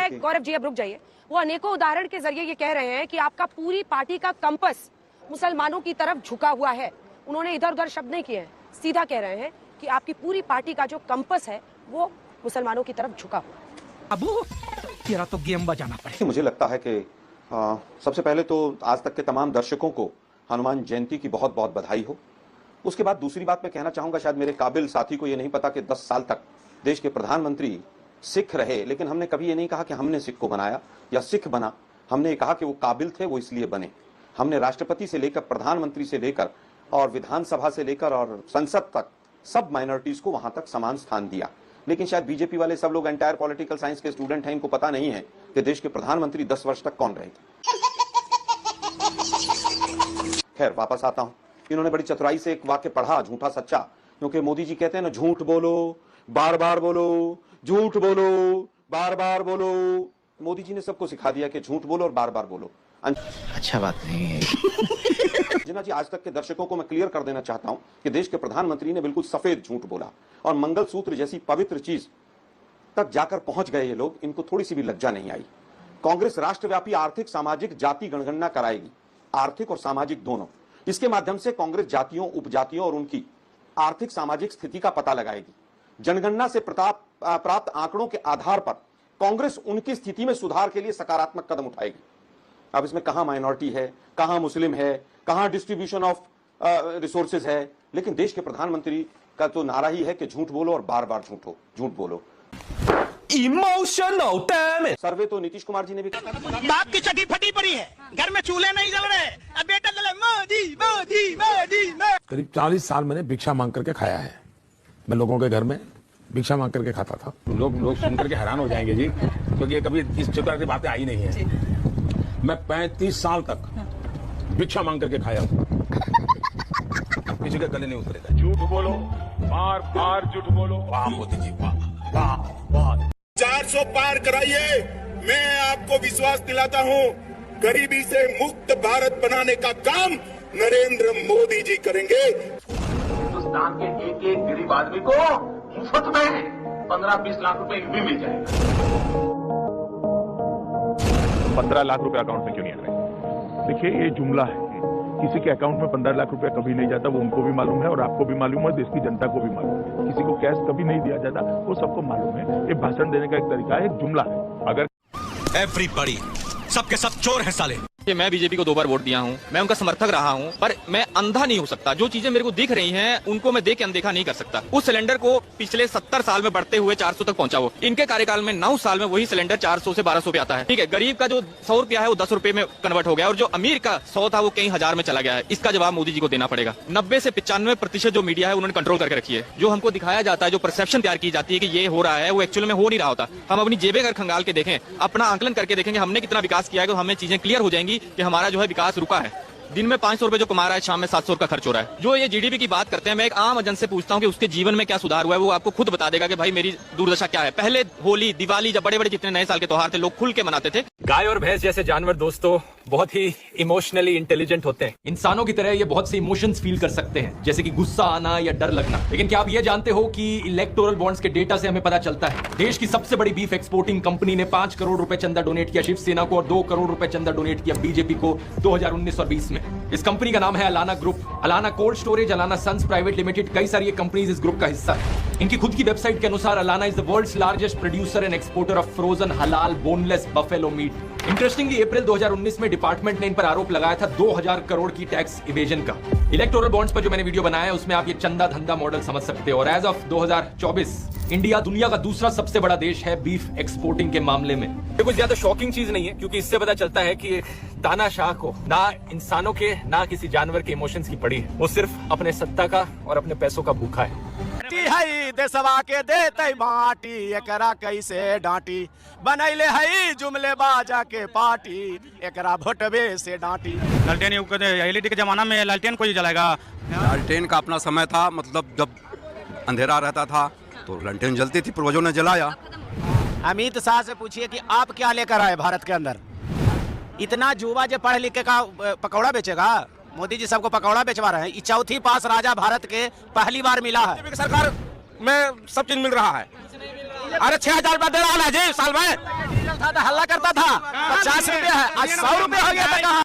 मैं गौरव जी अब रुक जाइए, वो अनेकों उदाहरण के जरिए ये कह रहे हैं कि आपका पूरी पार्टी का कंपस मुसलमानों की तरफ झुका हुआ है। उन्होंने इधर उधर शब्द नहीं किए हैं, सीधा कह रहे हैं कि आपकी पूरी पार्टी का जो कंपस है वो मुसलमानों की तरफ झुका हुआ है। अबू तेरा तो गेम बजाना पड़ेगा। मुझे लगता है कि सबसे पहले तो आज तक के तमाम दर्शकों को हनुमान जयंती की बहुत बहुत बधाई हो। उसके बाद दूसरी बात मैं कहना चाहूंगा, शायद मेरे काबिल साथी को ये नहीं पता कि 10 साल तक देश के प्रधानमंत्री सिख रहे, लेकिन हमने कभी ये नहीं कहा कि हमने सिख को बनाया या सिख बना। हमने ये कहा कि वो काबिल थे, वो इसलिए बने। हमने राष्ट्रपति से लेकर प्रधानमंत्री से लेकर और विधानसभा से लेकर और संसद तक सब माइनॉरिटीज को वहां तक समान स्थान दिया। लेकिन शायद बीजेपी वाले सब लोग एंटायर पॉलिटिकल साइंस के स्टूडेंट हैं, इनको पता नहीं है कि देश के प्रधानमंत्री 10 वर्ष तक कौन रहे थे। खैर वापस आता हूं, इन्होंने बड़ी चतुराई से एक वाक्य पढ़ा, झूठा सच्चा, क्योंकि मोदी जी कहते हैं ना, झूठ बोलो बार बार बोलो, झूठ बोलो बार बार बोलो। मोदी जी ने सबको सिखा दिया कि झूठ बोलो और बार बार बोलो। अच्छा बात नहीं है। जिना जी, आज तक के दर्शकों को मैं क्लियर कर देना चाहता हूं कि देश के प्रधानमंत्री ने बिल्कुल सफेद झूठ बोला और मंगलसूत्र जैसी पवित्र चीज तक जाकर पहुंच गए ये लोग, इनको थोड़ी सी भी लज्जा नहीं आई। कांग्रेस राष्ट्रव्यापी आर्थिक सामाजिक जाति जनगणना कराएगी, आर्थिक और सामाजिक दोनों। इसके माध्यम से कांग्रेस जातियों उपजातियों और उनकी आर्थिक सामाजिक स्थिति का पता लगाएगी। जनगणना से प्राप्त आंकड़ों के आधार पर कांग्रेस उनकी स्थिति में सुधार के लिए सकारात्मक कदम उठाएगी। अब इसमें कहां माइनॉरिटी है, कहां मुस्लिम है, कहां डिस्ट्रीब्यूशन ऑफ रिसोर्सेज है, लेकिन देश के प्रधानमंत्री का तो नारा ही है कि झूठ बोलो और बार बार झूठ बोलो। Emotional dam. सर्वे तो नीतीश कुमार जी ने भी बाप की चटी फटी पड़ी है, घर में चूल्हे नहीं जल रहे, अब बेटा जले मोदी मोदी मोदी। करीब 40 साल मैंने भिक्षा मांग करके खाया है। मैं लोगों के घर में भिक्षा मांग करके खाता था। लोग सुन करके हैरान हो जाएंगे जी, क्योंकि ये कभी इस प्रकार की बातें आई नहीं है। मैं 35 साल तक भिक्षा मांग करके खाया हूं। किसी का गले नहीं उतरेगा। झूठ बोलो, बार बार झूठ बोलो। वाह मोदी जी, वाह वाह वाह। 400 पार कराइए, मैं आपको विश्वास दिलाता हूं, गरीबी से मुक्त भारत बनाने का काम नरेंद्र मोदी जी करेंगे। हिंदुस्तान के एक गरीब आदमी को मुफ्त में 15-20 लाख रुपए भी मिल जाएगा। 15 लाख रुपए अकाउंट में क्यों नहीं आ रहे? देखिए, ये जुमला है। किसी के अकाउंट में 15 लाख रुपया कभी नहीं जाता, वो उनको भी मालूम है और आपको भी मालूम है, देश की जनता को भी मालूम है। किसी को कैश कभी नहीं दिया जाता, वो सबको मालूम है। ये भाषण देने का एक तरीका है, एक जुमला है। अगर एवरीबॉडी, सबके सब चोर हैं साले। मैं बीजेपी को 2 बार वोट दिया हूं, मैं उनका समर्थक रहा हूं, पर मैं अंधा नहीं हो सकता। जो चीजें मेरे को दिख रही हैं उनको मैं देख के अनदेखा नहीं कर सकता। उस सिलेंडर को पिछले 70 साल में बढ़ते हुए 400 तक पहुंचा। वो इनके कार्यकाल में 9 साल में वही सिलेंडर 400 से 1200 पे आता है। ठीक है, गरीब का जो 100 रुपया है वो 10 रुपए में कन्वर्ट हो गया और जो अमीर का 100 था वो कई हजार में चला गया है। इसका जवाब मोदी जी को देना पड़ेगा। 90 से 95% जो मीडिया है उन्होंने कंट्रोल करके रखी है। जो हमको दिखाया जाता है, जो परसेप्शन तैयार की जाती है कि ये हो रहा है, वो एक्चुअल में हो नहीं रहा होता। हम अपनी जेबें अगर खंगाल के देखें, अपना आंकलन करके देखेंगे हमने कितना विकास किया है, तो हमें चीजें क्लियर हो जाएंगी कि हमारा जो है विकास रुका है। दिन में 500 रुपए जो कमा रहा है, शाम में 700 का खर्च हो रहा है। जो ये जीडीपी की बात करते हैं, मैं एक आम जन से पूछता हूं कि उसके जीवन में क्या सुधार हुआ है, वो आपको खुद बता देगा कि भाई मेरी दुर्दशा क्या है। पहले होली, दिवाली, जब बड़े बड़े जितने नए साल के त्योहार थे, लोग खुल के मनाते थे। गाय और भैंस जैसे जानवर दोस्तों बहुत ही इमोशनली इंटेलिजेंट होते हैं। इंसानों की तरह ये बहुत से इमोशंस फील कर सकते हैं, जैसे कि गुस्सा आना या डर लगना। लेकिन क्या आप ये जानते हो कि इलेक्टोरल बॉन्ड्स के डेटा से हमें पता चलता है देश की सबसे बड़ी बीफ एक्सपोर्टिंग कंपनी ने 5 करोड़ रुपए चंदा डोनेट किया शिवसेना को और 2 करोड़ रुपए चंदा डोनेट किया बीजेपी को 2019 और 20 में। इस कंपनी का नाम है Allana group. Allana cold storage, Allana sons private limited, कई सारी कंपनीज इस ग्रुप का हिस्सा है। इनकी खुद की वेबसाइट के अनुसार Allana is the world's largest producer and exporter of frozen halal boneless buffalo meat. Interestingly April 2019 में डिपार्टमेंट ने इन पर आरोप लगाया था 2000 करोड़ की टैक्स इवेजन का। इलेक्टोरल बॉन्ड्स पर जो मैंने वीडियो बनाया है उसमें आप ये चंदा धंधा मॉडल समझ सकते हो। और एज ऑफ 2024 इंडिया दुनिया का दूसरा सबसे बड़ा देश है बीफ एक्सपोर्टिंग के मामले में। ये कुछ ज्यादा शॉकिंग चीज नहीं है, क्योंकि इससे पता चलता है कि तानाशाह को ना इंसानों के ना किसी जानवर के इमोशंस की पड़ी है। वो सिर्फ अपने सत्ता का और अपने पैसों का भूखा है। देशवा के देते माटी, एकरा कैसे डांटी, बनैले है जुमले बाजा के पार्टी, एकरा भोटवे से डांटी। लालटेन एलईडी के जमाना में लालटेन कोई जलाएगा? लालटेन का अपना समय था, मतलब जब अंधेरा रहता था तो लालटेन जलती थी, पूर्वजों ने जलाया। अमित शाह से पूछिए कि आप क्या लेकर आए भारत के अंदर। इतना जुवा जो पढ़ लिख के का पकौड़ा बेचेगा। मोदी जी सबको पकौड़ा बेचवा रहे हैं। चौथी पास राजा भारत के पहली बार मिला है। सरकार में सब चीज मिल रहा है। अरे 6000 रुपया दे रहा है जी साल में। था तो हल्ला करता था 50 रुपया है, आज 100 रुपया हो गया था। कहाँ